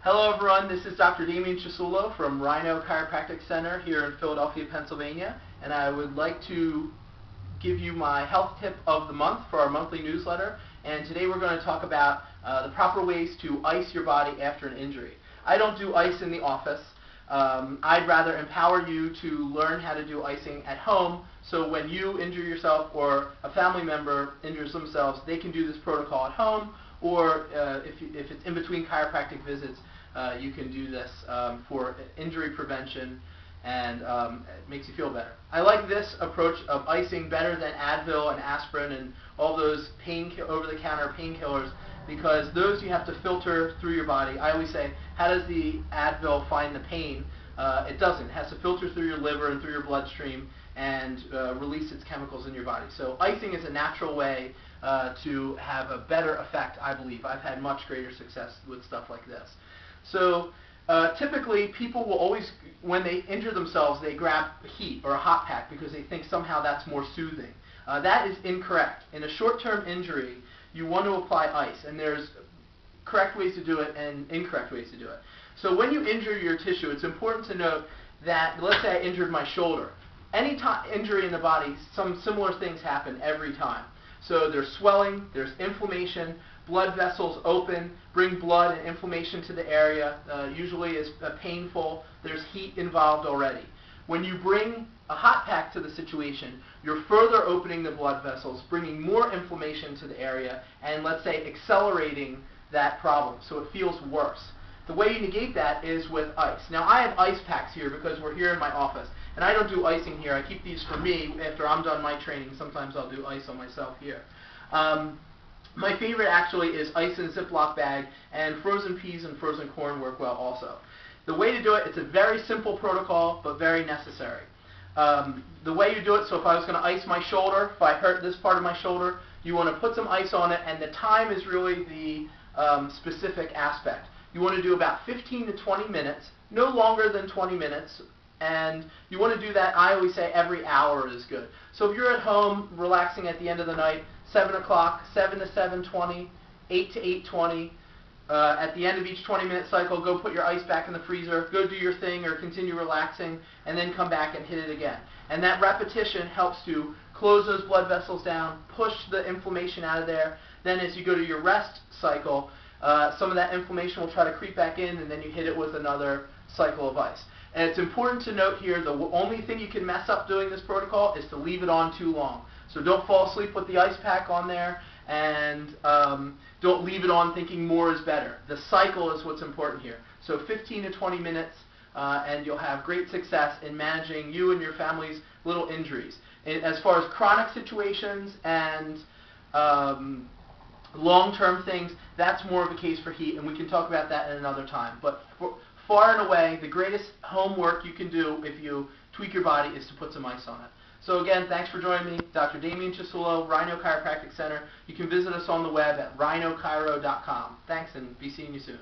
Hello everyone, this is Dr. Damien Chisulo from Rhino Chiropractic Center here in Philadelphia, Pennsylvania, and I would like to give you my health tip of the month for our monthly newsletter. And today we're going to talk about the proper ways to ice your body after an injury. I don't do ice in the office. I'd rather empower you to learn how to do icing at home, so when you injure yourself or a family member injures themselves, they can do this protocol at home, or if it's in between chiropractic visits, you can do this for injury prevention, and it makes you feel better. I like this approach of icing better than Advil and aspirin and all those over-the-counter painkillers, because those you have to filter through your body. I always say, how does the Advil find the pain? It doesn't. It has to filter through your liver and through your bloodstream and release its chemicals in your body. So icing is a natural way to have a better effect, I believe. I've had much greater success with stuff like this. So typically people will always, when they injure themselves, they grab heat or a hot pack because they think somehow that's more soothing. That is incorrect. In a short-term injury, you want to apply ice, and there's correct ways to do it and incorrect ways to do it. So when you injure your tissue, it's important to note that, let's say I injured my shoulder. Any injury in the body, some similar things happen every time. So there's swelling, there's inflammation, blood vessels open, bring blood and inflammation to the area, usually is painful, there's heat involved already. When you bring a hot pack to the situation, you're further opening the blood vessels, bringing more inflammation to the area, and let's say accelerating that problem, so it feels worse. The way you negate that is with ice. Now I have ice packs here because we're here in my office, and I don't do icing here. I keep these for me. After I'm done my training, sometimes I'll do ice on myself here. My favorite actually is ice in a Ziploc bag, and frozen peas and frozen corn work well also. The way to do it, it's a very simple protocol, but very necessary. The way you do it, so if I was going to ice my shoulder, if I hurt this part of my shoulder, you want to put some ice on it, and the time is really the specific aspect. You want to do about 15 to 20 minutes, no longer than 20 minutes, and you want to do that, I always say, every hour is good. So if you're at home relaxing at the end of the night, 7 o'clock, 7 to 7:20, 8 to 8:20, at the end of each 20-minute cycle, go put your ice back in the freezer, go do your thing or continue relaxing, and then come back and hit it again. And that repetition helps to close those blood vessels down, push the inflammation out of there. Then as you go to your rest cycle, some of that inflammation will try to creep back in, and then you hit it with another cycle of ice. And it's important to note here, the only thing you can mess up doing this protocol is to leave it on too long. So don't fall asleep with the ice pack on there, and don't leave it on thinking more is better. The cycle is what's important here. So 15 to 20 minutes, and you'll have great success in managing you and your family's little injuries. As far as chronic situations and long-term things, that's more of a case for heat, and we can talk about that in another time. But far and away, the greatest homework you can do if you tweak your body is to put some ice on it. So again, thanks for joining me. Dr. Damien Chisulo, Rhino Chiropractic Center. You can visit us on the web at rhinochiro.com. Thanks, and be seeing you soon.